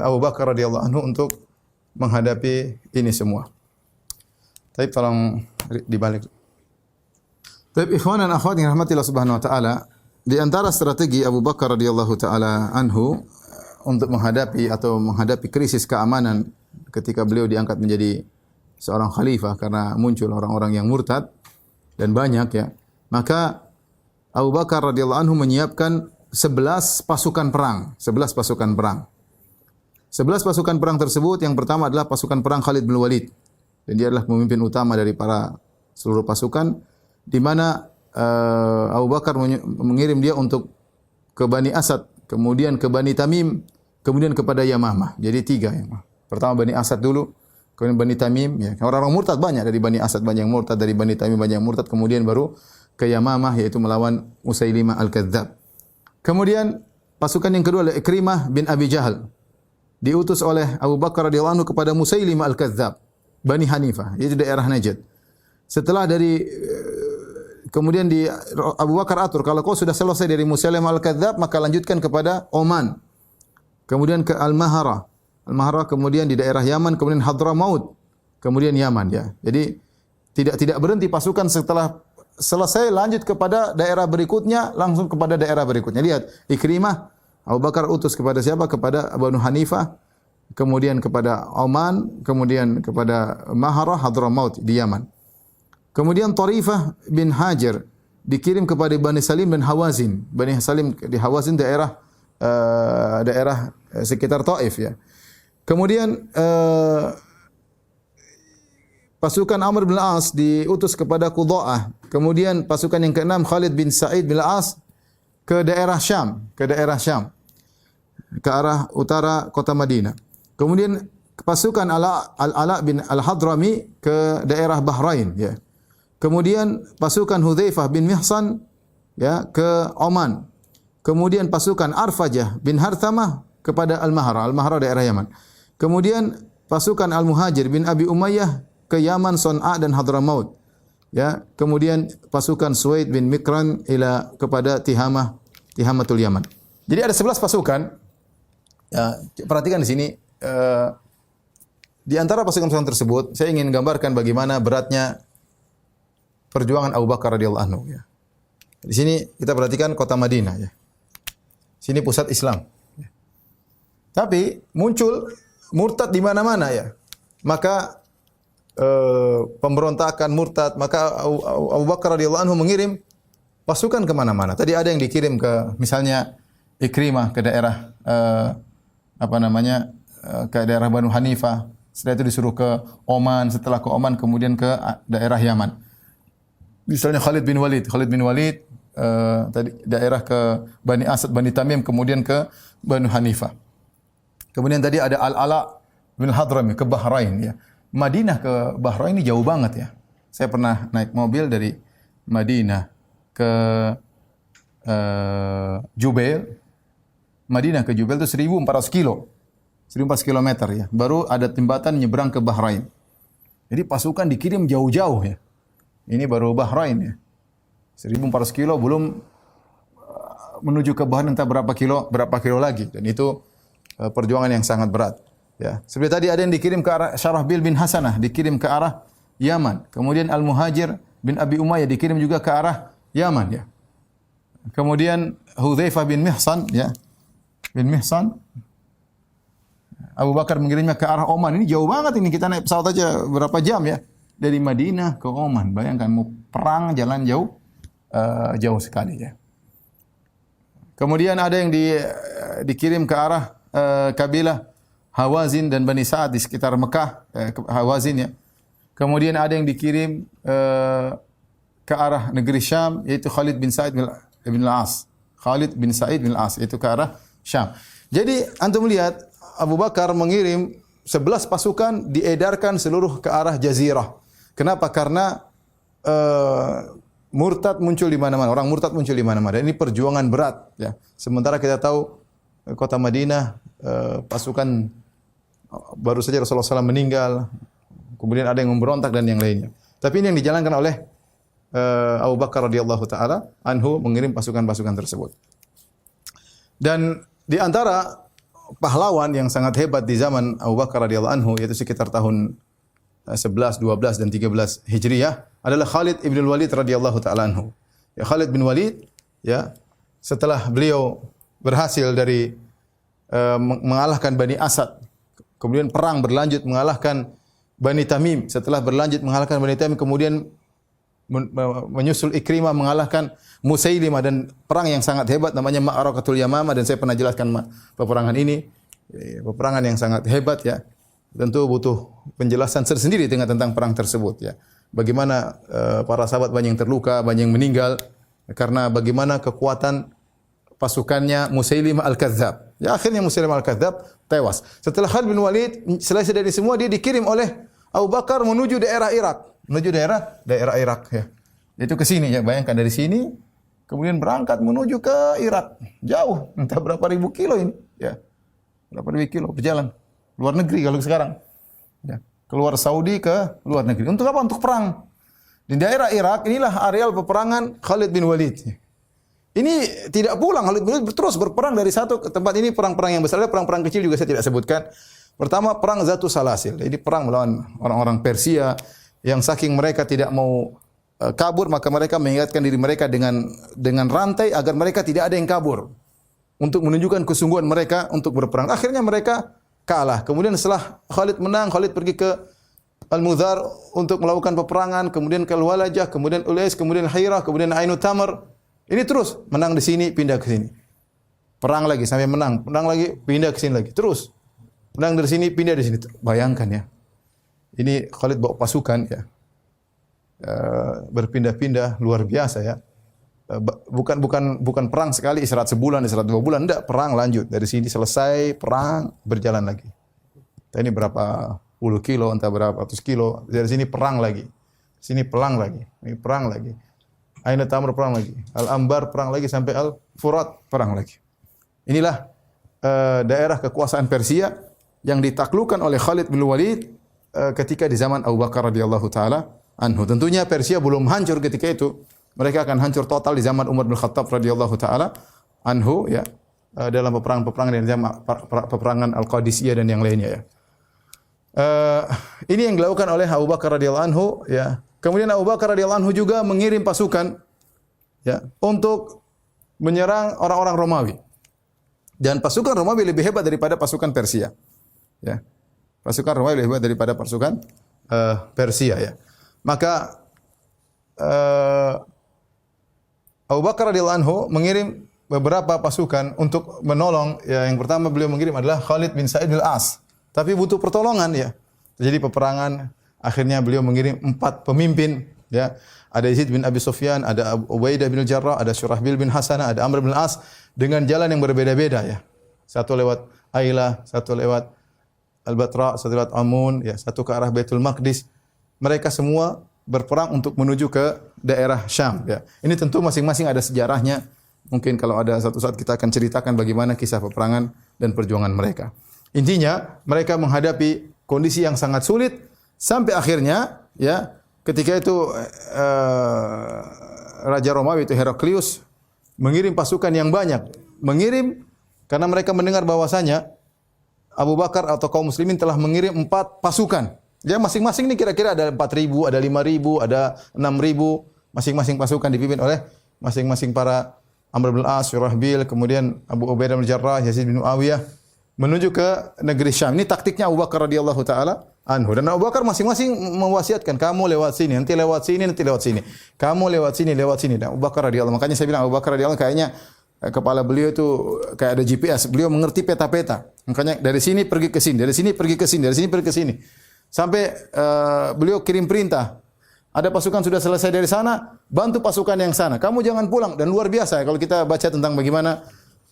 Abu Bakar radhiyallahu anhu untuk menghadapi ini semua. Tapi tolong dibalik. Tapi ikhwan dan akhwat yang rahmati Allah Subhanahu wa taala, di antara strategi Abu Bakar radhiyallahu taala anhu untuk menghadapi krisis keamanan ketika beliau diangkat menjadi seorang khalifah karena muncul orang-orang yang murtad dan banyak, ya. Maka Abu Bakar radhiyallahu anhu menyiapkan 11 pasukan perang. 11 pasukan perang tersebut, yang pertama adalah pasukan perang Khalid bin Walid. Dan dia adalah pemimpin utama dari seluruh pasukan, di mana Abu Bakar mengirim dia untuk ke Bani Asad, kemudian ke Bani Tamim, kemudian kepada Yamamah. Jadi 3. Pertama Bani Asad dulu, kemudian Bani Tamim. Ya. Orang-orang murtad banyak dari Bani Asad, banyak yang murtad, dari Bani Tamim banyak yang murtad, kemudian baru ke Yamamah, yaitu melawan Musailimah Al-Kadzdzab. Kemudian pasukan yang kedua adalah Ikrimah bin Abi Jahal. Diutus oleh Abu Bakar radhiyallahu anhu kepada Musailimah Al-Kadzdzab, Bani Hanifah, yaitu daerah Najd. Setelah kemudian Abu Bakar atur, kalau kau sudah selesai dari Musailimah Al-Kadzdzab, maka lanjutkan kepada Oman. Kemudian ke Al-Mahara. Al-Mahara kemudian di daerah Yaman, kemudian Hadramaut, kemudian Yaman, ya. Jadi tidak berhenti pasukan, setelah selesai lanjut kepada daerah berikutnya, langsung kepada daerah berikutnya. Lihat, Ikrimah Abu Bakar utus kepada siapa? Kepada Banu Hanifah, kemudian kepada Oman, kemudian kepada Mahara, Hadramaut di Yaman. Kemudian Tarifah bin Hajar dikirim kepada Bani Salim dan Hawazin. Bani Salim di Hawazin daerah sekitar Taif ya. Kemudian pasukan Amr bin Al-As diutus kepada Qudha'ah. Kemudian pasukan yang keenam Khalid bin Sa'id bin Al-As ke daerah Syam, ke arah utara kota Madinah. Kemudian pasukan Al-Ala bin Al-Hadrami ke daerah Bahrain ya. Kemudian pasukan Hudzaifah bin Mihsan ya ke Oman. Kemudian pasukan Arfajah bin Harthamah kepada Al-Mahra daerah Yaman. Kemudian pasukan Al-Muhajir bin Abi Umayyah ke Yaman, Son'a dan Hadramaut. Ya, kemudian pasukan Suwaid bin Mikran kepada Tihamatul Yaman. Jadi ada 11 pasukan. Ya, perhatikan di sini di antara pasukan-pasukan tersebut saya ingin gambarkan bagaimana beratnya perjuangan Abu Bakar radhiyallahu anhu ya. Di sini kita perhatikan kota Madinah ya. Sini pusat Islam. Ya. Tapi muncul murtad di mana-mana ya. Maka pemberontakan murtad, maka Abu Bakar radhiyallahu anhu mengirim pasukan ke mana-mana. Tadi ada yang dikirim ke misalnya Ikrimah ke daerah ke daerah Banu Hanifah. Setelah itu disuruh ke Oman, setelah ke Oman kemudian ke daerah Yaman. Misalnya Khalid bin Walid tadi daerah ke Bani Asad, Bani Tamim, kemudian ke Banu Hanifah. Kemudian tadi ada Al-Ala bin Hadrami ke Bahrain ya. Madinah ke Bahrain ini jauh banget ya. Saya pernah naik mobil dari Madinah ke Jubail. Madinah ke Jubail itu 1.400 kilo. 1.400 kilometer ya. Baru ada jembatan nyebrang ke Bahrain. Jadi pasukan dikirim jauh-jauh ya. Ini baru Bahrain ya. 1.400 kilo belum menuju ke Bahrain entah berapa kilo lagi. Dan itu perjuangan yang sangat berat. Ya. Seperti tadi ada yang dikirim ke arah Syarahbil bin Hasanah, dikirim ke arah Yaman. Kemudian Al-Muhajir bin Abi Umayyah dikirim juga ke arah Yaman. Ya. Kemudian Hudzaifah bin Mihsan, ya. Abu Bakar mengirimnya ke arah Oman. Ini jauh banget ini, kita naik pesawat aja berapa jam ya. Dari Madinah ke Oman. Bayangkan mau perang jalan jauh, jauh sekali ya. Kemudian ada yang dikirim ke arah kabilah Hawazin dan Bani Sa'ad di sekitar Mekah, Hawazin ya. Kemudian ada yang dikirim ke arah negeri Syam, yaitu Khalid bin Sa'id bin Al-As. Khalid bin Sa'id bin Al-As, itu ke arah Syam. Jadi antum lihat Abu Bakar mengirim 11 pasukan diedarkan seluruh ke arah Jazirah. Kenapa? Karena murtad muncul di mana-mana. Orang murtad muncul di mana-mana. Ini perjuangan berat. Ya. Sementara kita tahu kota Madinah pasukan baru saja Rasulullah SAW meninggal. Kemudian ada yang memberontak dan yang lainnya. Tapi ini yang dijalankan oleh Abu Bakar radhiyallahu taala anhu mengirim pasukan-pasukan tersebut. Dan di antara pahlawan yang sangat hebat di zaman Abu Bakar radhiyallahu anhu, yaitu sekitar tahun 11, 12 dan 13 Hijriah, adalah Khalid ibn Walid radhiyallahu taala anhu. Ya, Khalid bin Walid ya, setelah beliau berhasil dari mengalahkan Bani Asad, kemudian perang berlanjut mengalahkan Bani Tamim, setelah berlanjut mengalahkan Bani Tamim, kemudian menyusul Ikrimah mengalahkan Musailimah, dan perang yang sangat hebat namanya Ma'rakatul Yamamah, dan saya pernah jelaskan peperangan ini, peperangan yang sangat hebat ya. Tentu butuh penjelasan tersendiri tentang perang tersebut ya. Bagaimana para sahabat banyak yang terluka, banyak yang meninggal karena bagaimana kekuatan pasukannya Musailimah Al-Kadzdzab. Ya, akhirnya Musailimah Al-Kadzdzab tewas. Setelah Khalid bin Walid selesai dari semua, dia dikirim oleh Abu Bakar menuju daerah Irak. Menuju daerah Irak ya. Itu ke sini ya, bayangkan dari sini kemudian berangkat menuju ke Irak. Jauh, entah berapa ribu kilo ini ya. Berapa ribu kilo berjalan luar negeri kalau sekarang. Ya. Keluar Saudi ke luar negeri. Untuk apa? Untuk perang. Di daerah Irak inilah areal peperangan Khalid bin Walid. Ini tidak pulang, Khalid bin Walid terus berperang dari satu ke tempat ini, perang-perang yang besar. Ada perang-perang kecil juga saya tidak sebutkan. Pertama, perang Zatu Salasil. Ini perang melawan orang-orang Persia yang saking mereka tidak mau kabur, maka mereka mengingatkan diri mereka dengan rantai agar mereka tidak ada yang kabur. Untuk menunjukkan kesungguhan mereka untuk berperang. Akhirnya mereka kalah. Kemudian setelah Khalid menang, Khalid pergi ke Al-Mudhar untuk melakukan peperangan, kemudian ke Al-Walajah, kemudian Ulais, kemudian Hairah, kemudian Ainu Tamr. Ini terus menang di sini, pindah ke sini. Perang lagi sampai menang lagi, pindah ke sini lagi. Terus menang dari sini, pindah di sini. Bayangkan ya. Ini Khalid bawa pasukan ya. Berpindah-pindah luar biasa ya. Bukan perang sekali istirahat sebulan, istirahat 2 bulan, enggak, perang lanjut. Dari sini selesai, perang berjalan lagi. Ini berapa puluh kilo, entah berapa ratus kilo. Dari sini perang lagi. Sini perang lagi. Ini perang lagi. Ainu Tamr perang lagi. Al-Ambar perang lagi sampai Al-Furat perang lagi. Inilah daerah kekuasaan Persia yang ditaklukkan oleh Khalid bin Walid ketika di zaman Abu Bakar radhiyallahu taala anhu. Tentunya Persia belum hancur ketika itu. Mereka akan hancur total di zaman Umar bin Khattab radhiyallahu taala anhu ya. Dalam peperangan yang zaman peperangan Al-Qadisiyah dan yang lainnya ya. Ini yang dilakukan oleh Abu Bakar radhiyallahu anhu ya. Kemudian Abu Bakar radhiyallahu anhu juga mengirim pasukan ya untuk menyerang orang-orang Romawi. Dan pasukan Romawi lebih hebat daripada pasukan Persia. Ya. Pasukan Romawi lebih hebat daripada pasukan Persia ya. Maka Abu Bakar radhiyallahu anhu mengirim beberapa pasukan untuk menolong ya. Yang pertama beliau mengirim adalah Khalid bin Sa'id al-As. Tapi butuh pertolongan ya. Terjadi peperangan, akhirnya beliau mengirim 4 pemimpin ya. Ada Yazid bin Abi Sufyan, ada Ubaidah bin Jarrah, ada Syurahbil bin Hasanah, ada Amr bin As dengan jalan yang berbeda-beda ya. Satu lewat Ailah, satu lewat Al-Batra, satu lewat Amun, ya, satu ke arah Baitul Maqdis. Mereka semua berperang untuk menuju ke daerah Syam ya. Ini tentu masing-masing ada sejarahnya. Mungkin kalau ada satu saat kita akan ceritakan bagaimana kisah peperangan dan perjuangan mereka. Intinya mereka menghadapi kondisi yang sangat sulit sampai akhirnya ya ketika itu Raja Romawi itu Heraklius mengirim pasukan yang banyak, mengirim karena mereka mendengar bahwasanya Abu Bakar atau kaum muslimin telah mengirim 4 pasukan. Ya masing-masing ini kira-kira ada 4.000, ada 5.000, ada 6.000, masing-masing pasukan dipimpin oleh masing-masing para Amr bin As, Syurahbil, kemudian Abu Ubaidah bin Jarrah, Yazid bin Muawiyah menuju ke negeri Syam. Ini taktiknya Abu Bakar radhiyallahu taala anhu. Dan Abu Bakar masing-masing mewasiatkan, kamu lewat sini, nanti lewat sini, nanti lewat sini. Kamu lewat sini, lewat sini. Dan Abu Bakar radhiyallahu, makanya saya bilang Abu Bakar radhiyallahu kayaknya kepala beliau itu kayak ada GPS. Beliau mengerti peta-peta. Makanya dari sini pergi ke sini, dari sini pergi ke sini, dari sini pergi ke sini. Sampai beliau kirim perintah. Ada pasukan sudah selesai dari sana, bantu pasukan yang sana. Kamu jangan pulang. Dan luar biasa kalau kita baca tentang bagaimana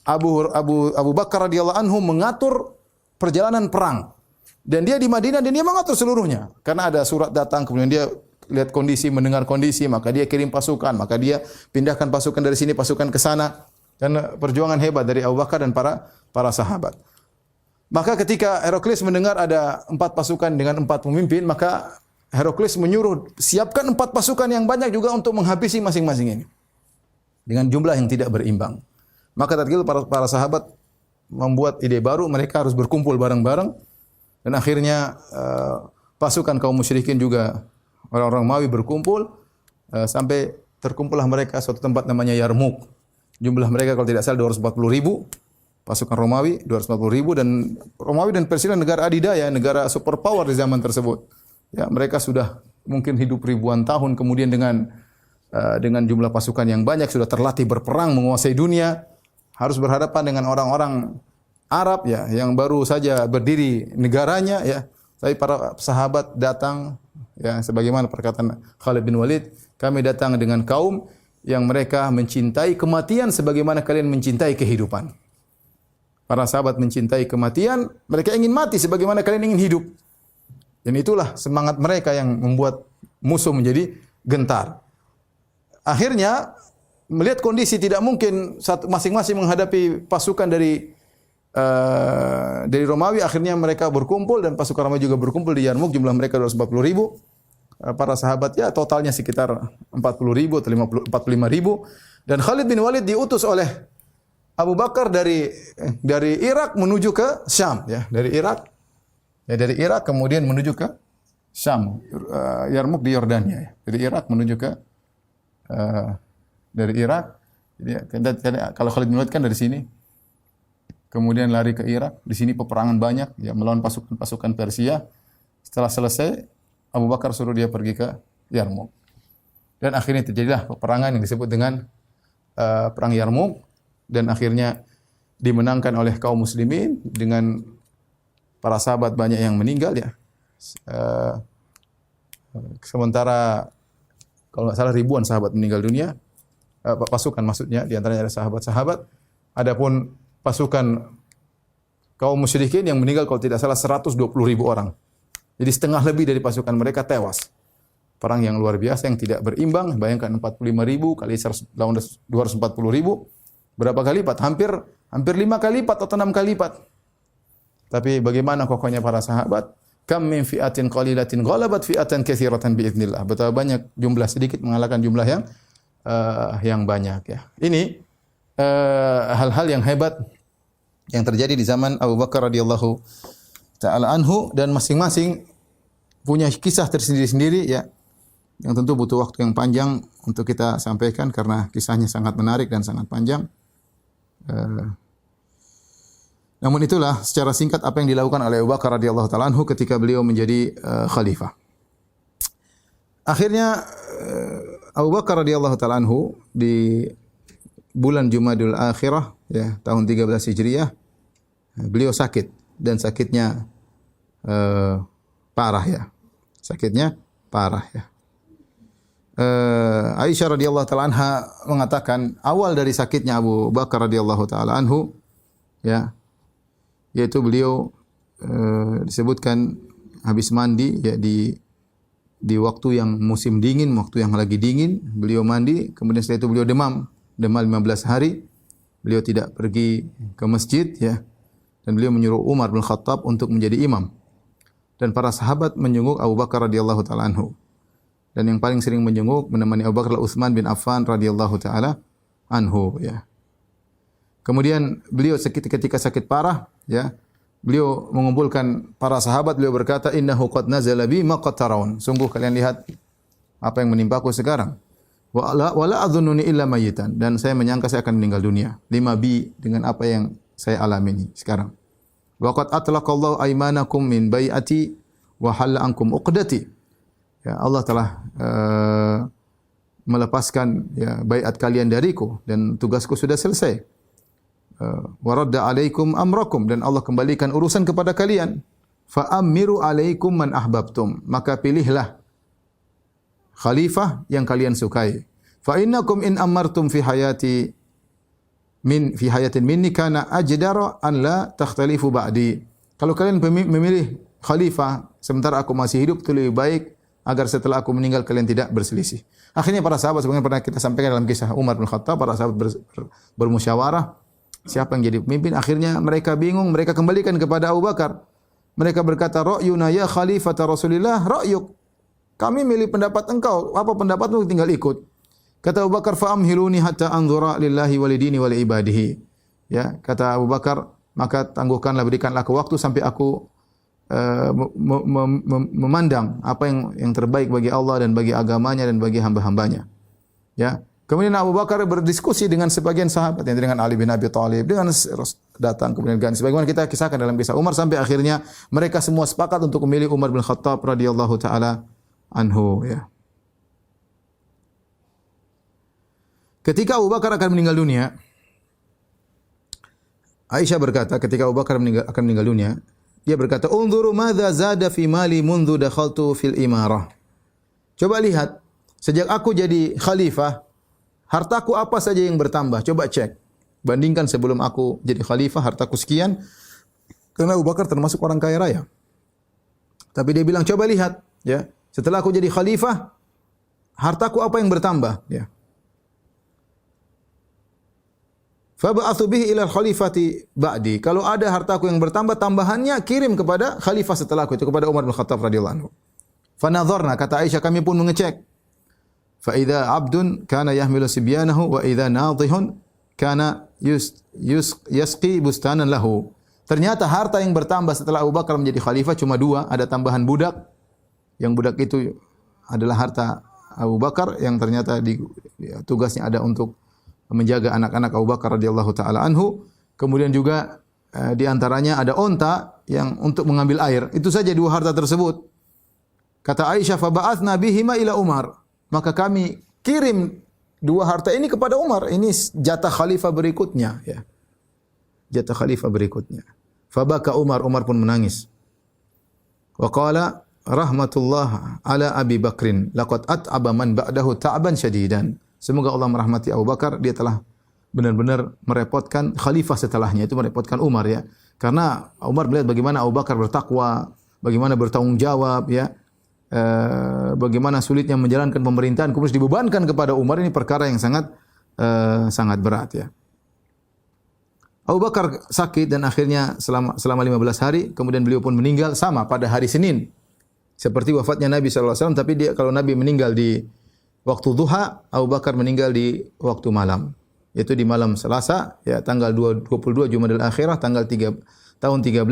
Abu Bakar radhiyallahu anhu mengatur perjalanan perang. Dan dia di Madinah dan dia mengatur seluruhnya. Karena ada surat datang, kemudian dia lihat kondisi, mendengar kondisi, maka dia kirim pasukan, maka dia pindahkan pasukan dari sini, pasukan ke sana. Dan perjuangan hebat dari Abu Bakar dan para sahabat. Maka ketika Heraklius mendengar ada 4 pasukan dengan 4 pemimpin, maka Heraklius menyuruh siapkan 4 pasukan yang banyak juga untuk menghabisi masing-masing ini. Dengan jumlah yang tidak berimbang. Maka tatkala para sahabat membuat ide baru, mereka harus berkumpul bareng-bareng dan akhirnya pasukan kaum musyrikin juga orang-orang Romawi berkumpul sampai terkumpullah mereka suatu tempat namanya Yarmuk. Jumlah mereka kalau tidak salah 240.000 pasukan Romawi, 240.000 dan Romawi dan Persia negara adidaya, negara superpower di zaman tersebut. Ya, mereka sudah mungkin hidup ribuan tahun kemudian dengan jumlah pasukan yang banyak sudah terlatih berperang menguasai dunia. Harus berhadapan dengan orang-orang Arab ya yang baru saja berdiri negaranya ya. Tapi para sahabat datang ya sebagaimana perkataan Khalid bin Walid, kami datang dengan kaum yang mereka mencintai kematian sebagaimana kalian mencintai kehidupan. Para sahabat mencintai kematian, mereka ingin mati sebagaimana kalian ingin hidup. Dan itulah semangat mereka yang membuat musuh menjadi gentar. Akhirnya melihat kondisi tidak mungkin masing-masing menghadapi pasukan dari Romawi, akhirnya mereka berkumpul dan pasukan Romawi juga berkumpul di Yarmuk, jumlah mereka 240.000. Para sahabat ya totalnya sekitar 40.000 atau 45.000 dan Khalid bin Walid diutus oleh Abu Bakar dari Irak menuju ke Syam ya, dari Irak kemudian menuju ke Syam, Yarmuk di Yordania ya. Dari Irak menuju ke dari Irak, jadi kalau Khalid bin Walid kan dari sini, kemudian lari ke Irak, di sini peperangan banyak, ya melawan pasukan-pasukan Persia. Setelah selesai, Abu Bakar suruh dia pergi ke Yarmuk. Dan akhirnya terjadilah peperangan yang disebut dengan perang Yarmuk, dan akhirnya dimenangkan oleh kaum muslimin dengan para sahabat banyak yang meninggal ya. Sementara kalau nggak salah ribuan sahabat meninggal dunia, pasukan maksudnya, di antaranya ada sahabat-sahabat. Adapun pasukan kaum musyrikin yang meninggal kalau tidak salah 120.000 orang. Jadi setengah lebih dari pasukan mereka tewas. Perang yang luar biasa yang tidak berimbang. Bayangkan 45.000 kali 240.000. Berapa kali lipat? Hampir 5 kali lipat atau 6 kali lipat. Tapi bagaimana kokohnya para sahabat? Kam min fi'atin qalilatin ghalabat fi'atan katsiratan biidznillah. Betapa banyak jumlah sedikit mengalahkan jumlah yang banyak ya. Ini hal-hal yang hebat yang terjadi di zaman Abu Bakar radhiyallahu taala anhu, dan masing-masing punya kisah tersendiri-sendiri ya. Yang tentu butuh waktu yang panjang untuk kita sampaikan karena kisahnya sangat menarik dan sangat panjang. Namun itulah secara singkat apa yang dilakukan oleh Abu Bakar radhiyallahu taala anhu ketika beliau menjadi khalifah. Akhirnya Abu Bakar radhiyallahu taala anhu di bulan Jumadil Akhirah ya, tahun 13 Hijriah, beliau sakit, dan sakitnya parah ya. Sakitnya parah ya. Aisyah radhiyallahu taala anha mengatakan awal dari sakitnya Abu Bakar radhiyallahu taala anhu ya, yaitu beliau disebutkan habis mandi ya, di waktu yang musim dingin, waktu yang lagi dingin, beliau mandi, kemudian setelah itu beliau demam 15 hari. Beliau tidak pergi ke masjid ya, dan beliau menyuruh Umar bin Khattab untuk menjadi imam. Dan para sahabat menjenguk Abu Bakar radhiyallahu taala anhu. Dan yang paling sering menjenguk menemani Abu Bakar adalah Utsman bin Affan radhiyallahu taala anhu ya. Kemudian beliau ketika sakit parah ya, beliau mengumpulkan para sahabat, beliau berkata, innahu qad nazala bi ma qad tarawun. Sungguh kalian lihat apa yang menimpaku sekarang. Wala adzunnuni illa mayitan, dan saya menyangka saya akan meninggal dunia. 5 dengan apa yang saya alami ini sekarang. Wa qad atlaqallahu aymanakum min bai'ati wa halla ankum uqdati. Ya, Allah telah melepaskan ya baiat kalian dariku, dan tugasku sudah selesai. Wa radda alaikum amrakum, dan Allah kembalikan urusan kepada kalian. Fa amiru alaikum man ahbabtum, maka pilihlah khalifah yang kalian sukai. Fa innakum in amartum fi hayatin minni kana ajdara an la takhtalifu ba'di. Kalau kalian memilih khalifah sementara aku masih hidup, itu lebih baik agar setelah aku meninggal kalian tidak berselisih. Akhirnya para sahabat, sebagaimana pernah kita sampaikan dalam kisah Umar bin Khattab, para sahabat bermusyawarah siapa yang jadi pemimpin. Akhirnya mereka bingung, mereka kembalikan kepada Abu Bakar. Mereka berkata, ra'yuna ya khalifata Rasulillah ra'yuk. Kami milih pendapat engkau, apa pendapatmu tinggal ikut. Kata Abu Bakar, fa'amhiluni hatta anzura lillahi walidini wali ibadihi. Ya, kata Abu Bakar, maka tangguhkanlah, berikanlah aku waktu sampai aku memandang apa yang terbaik bagi Allah dan bagi agamanya dan bagi hamba-hambanya. Ya. Kemudian Abu Bakar berdiskusi dengan sebagian sahabat, yang dengan Ali bin Abi Thalib, dengan datang kemudian sebagaimana kita kisahkan dalam kisah Umar, sampai akhirnya mereka semua sepakat untuk memilih Umar bin Khattab radhiyallahu taala anhu ya. Ketika Abu Bakar akan meninggal dunia, Aisyah berkata ketika Abu Bakar akan meninggal dunia, dia berkata, "Unzuru madza zada fi mali mundu dakhaltu fil imarah." Coba lihat, sejak aku jadi khalifah, hartaku apa saja yang bertambah? Coba cek. Bandingkan sebelum aku jadi khalifah, hartaku sekian. Karena Abu Bakar termasuk orang kaya raya. Tapi dia bilang, coba lihat, ya. Setelah aku jadi khalifah, hartaku apa yang bertambah? Ya. Fab'atsu bihi ila khalifati ba'di. Kalau ada hartaku yang bertambah, tambahannya kirim kepada khalifah setelahku, itu kepada Umar bin Khattab radhiyallahu anhu. Fanadharna, kata Aisyah, kami pun mengecek. Fa idza 'abdun kana yahmilu sibyanahu wa idza nadhihun kana yasqi bustanan lahu. Ternyata harta yang bertambah setelah Abu Bakar menjadi khalifah cuma 2, ada tambahan budak. Yang budak itu adalah harta Abu Bakar yang ternyata tugasnya ada untuk menjaga anak-anak Abu Bakar radhiyallahu taala anhu. Kemudian juga di antaranya ada onta yang untuk mengambil air. Itu saja 2 harta tersebut. Kata Aisyah, fa ba'atsna bihima ila Umar. Maka kami kirim dua harta ini kepada Umar. Ini jatah khalifah berikutnya, ya. Jatah khalifah berikutnya. Fa baka Umar, Umar pun menangis. Wa qala rahmatullah ala Abi Bakrin laqad at'aba man ba'dahu ta'ban syadidan. Semoga Allah merahmati Abu Bakar, dia telah benar-benar merepotkan khalifah setelahnya, itu merepotkan Umar, ya. Karena Umar melihat bagaimana Abu Bakar bertakwa, bagaimana bertanggung jawab, ya. Bagaimana sulitnya menjalankan pemerintahan, kemudian dibebankan kepada Umar, ini perkara yang sangat berat, ya. Abu Bakar sakit dan akhirnya selama 15 hari, kemudian beliau pun meninggal sama pada hari Senin. Seperti wafatnya Nabi sallallahu alaihi wasallam, tapi dia kalau Nabi meninggal di waktu duha, Abu Bakar meninggal di waktu malam. Yaitu di malam Selasa, ya, tanggal 22 Jumadil Akhirah, tahun 13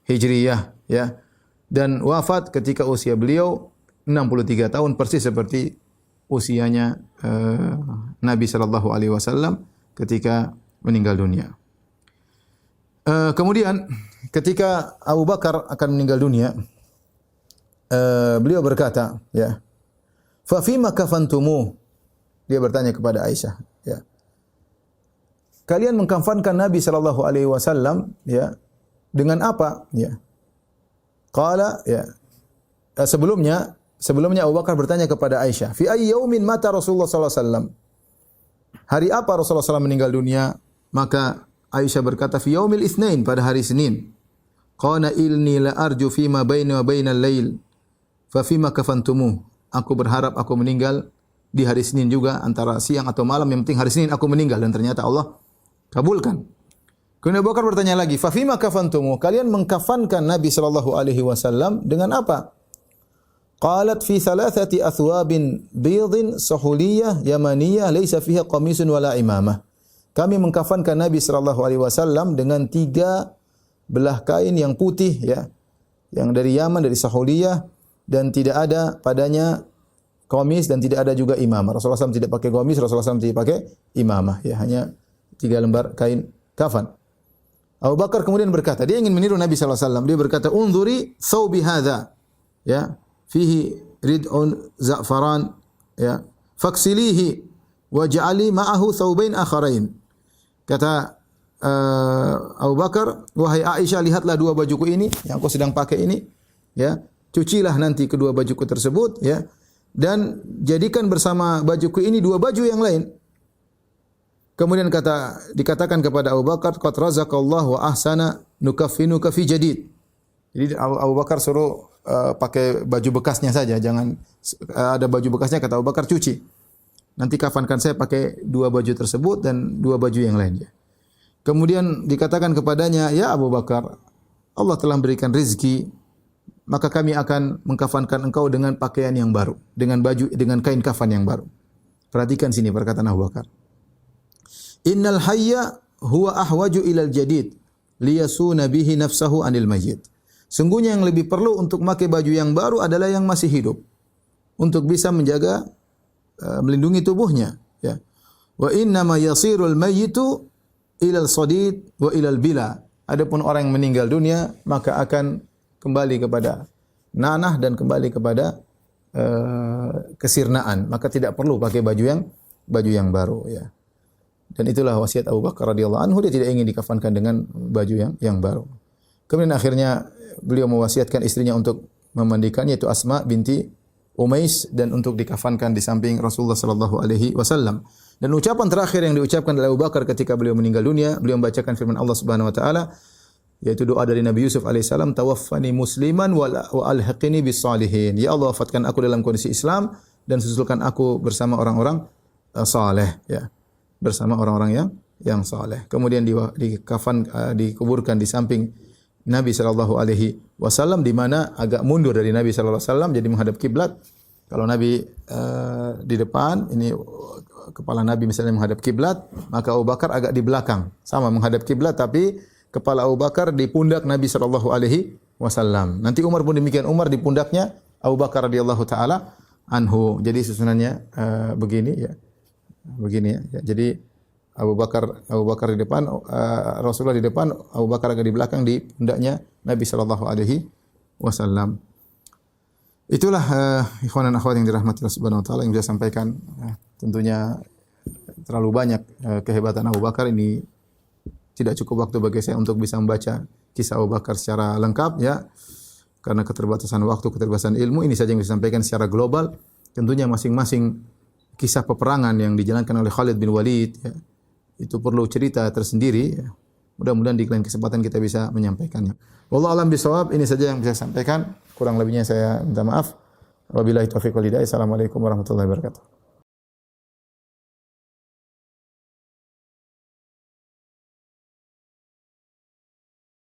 Hijriyah, ya. Dan wafat ketika usia beliau 63 tahun, persis seperti usianya Nabi sallallahu alaihi wasallam ketika meninggal dunia. Kemudian ketika Abu Bakar akan meninggal dunia, beliau berkata, ya, fa fima kafantumu? Dia bertanya kepada Aisyah, ya. Kalian mengkafankan Nabi sallallahu alaihi wasallam, ya, dengan apa? Ya. Qala, ya. Sebelumnya Abu Bakar bertanya kepada Aisyah, fi ayyi yaumin mata Rasulullah sallallahu alaihi wasallam? Hari apa Rasulullah SAW meninggal dunia? Maka Aisyah berkata, fi yaumil itsnain, pada hari Senin. Qala ilni la arju fima baina wa bainal lail. Fa fima kafantumu? Aku berharap aku meninggal di hari Senin juga, antara siang atau malam, yang penting hari Senin aku meninggal, dan ternyata Allah kabulkan. Kemudian Abu Bakar bertanya lagi, fa fima kafantumu? Kalian mengkafankan Nabi sallallahu alaihi wasallam dengan apa? Qalat fi thalathati athwabin bidin sahuliyah yamaniyah laysa fiha qamisun wala imamah. Kami mengkafankan Nabi sallallahu alaihi wasallam dengan 3 belah kain yang putih, ya, yang dari Yaman, dari Sahuliyah, dan tidak ada padanya qamis dan tidak ada juga imamah. Rasulullah SAW tidak pakai qamis, Rasulullah SAW tidak pakai imamah, ya, hanya 3 lembar kain kafan. Abu Bakar kemudian berkata, dia ingin meniru Nabi sallallahu alaihi wasallam. Dia berkata, "Unzuri thawbi hadza." Ya, fihi rid'un za'faran, ya, faksilihi waj'ali ma'ahu thawbain akharain. Kata Abu Bakar, wahai Aisyah, lihatlah 2 bajuku ini yang aku sedang pakai ini, ya, cucilah nanti kedua bajuku tersebut, ya, dan jadikan bersama bajuku ini 2 baju yang lain. Kemudian dikatakan kepada Abu Bakar, qad razaqallahu wa ahsana nukaffinuka fi jadid. Jadi Abu Bakar suruh pakai baju bekasnya saja, jangan ada baju bekasnya, kata Abu Bakar, cuci. Nanti kafankan saya pakai 2 baju tersebut dan 2 baju yang lainnya. Kemudian dikatakan kepadanya, ya Abu Bakar, Allah telah berikan rezeki, maka kami akan mengkafankan engkau dengan pakaian yang baru, dengan kain kafan yang baru. Perhatikan sini perkataan Abu Bakar. Innal hayya huwa ahwaju ilal jadid liyasuna bihi nafsahu anil mayyit. Sungguhnya yang lebih perlu untuk memakai baju yang baru adalah yang masih hidup, untuk bisa menjaga melindungi tubuhnya, ya. Wa inna ma yasirul mayyitu ilal sadid wa ilal bila. Adapun orang yang meninggal dunia maka akan kembali kepada nanah dan kembali kepada kesirnaan, maka tidak perlu pakai baju yang baru, ya. Dan itulah wasiat Abu Bakar radhiyallahu anhu, dia tidak ingin dikafankan dengan baju yang baru. Kemudian akhirnya beliau mewasiatkan istrinya untuk memandikannya, yaitu Asma binti Umais, dan untuk dikafankan di samping Rasulullah sallallahu alaihi wasallam. Dan ucapan terakhir yang diucapkan oleh Abu Bakar ketika beliau meninggal dunia, beliau membacakan firman Allah Subhanahu wa taala, yaitu doa dari Nabi Yusuf alaihissalam, tawaffani musliman wa alhiqni bis salihin. Ya Allah, wafatkan aku dalam kondisi Islam dan susulkan aku bersama orang-orang saleh, ya. Bersama orang-orang yang saleh. Kemudian dikuburkan di samping Nabi sallallahu alaihi wasallam, di mana agak mundur dari Nabi sallallahu alaihi wasallam, jadi menghadap kiblat. Kalau Nabi di depan, ini kepala Nabi misalnya menghadap kiblat, maka Abu Bakar agak di belakang, sama menghadap kiblat, tapi kepala Abu Bakar di pundak Nabi sallallahu alaihi wasallam. Nanti Umar pun demikian, Umar di pundaknya Abu Bakar radhiyallahu taala anhu. Jadi susunannya begini, ya. Begini, ya. Jadi Abu Bakar di depan, Rasulullah di depan, Abu Bakar agak di belakang, di pundaknya Nabi sallallahu alaihi wasallam. Itulah ikhwan dan akhwat yang dirahmati Allah Subhanahu wa taala yang bisa sampaikan. Tentunya terlalu banyak kehebatan Abu Bakar ini, tidak cukup waktu bagi saya untuk bisa membaca kisah Abu Bakar secara lengkap ya. Karena keterbatasan waktu, keterbatasan ilmu, ini saja yang bisa disampaikan secara global. Tentunya masing-masing kisah peperangan yang dijalankan oleh Khalid bin Walid ya, itu perlu cerita tersendiri ya. Mudah-mudahan di lain kesempatan kita bisa menyampaikannya. Wallahu a'lam bishawab, ini saja yang bisa saya sampaikan. Kurang lebihnya saya minta maaf. Wabillahi taufiq wal hidayah. Assalamualaikum warahmatullahi wabarakatuh.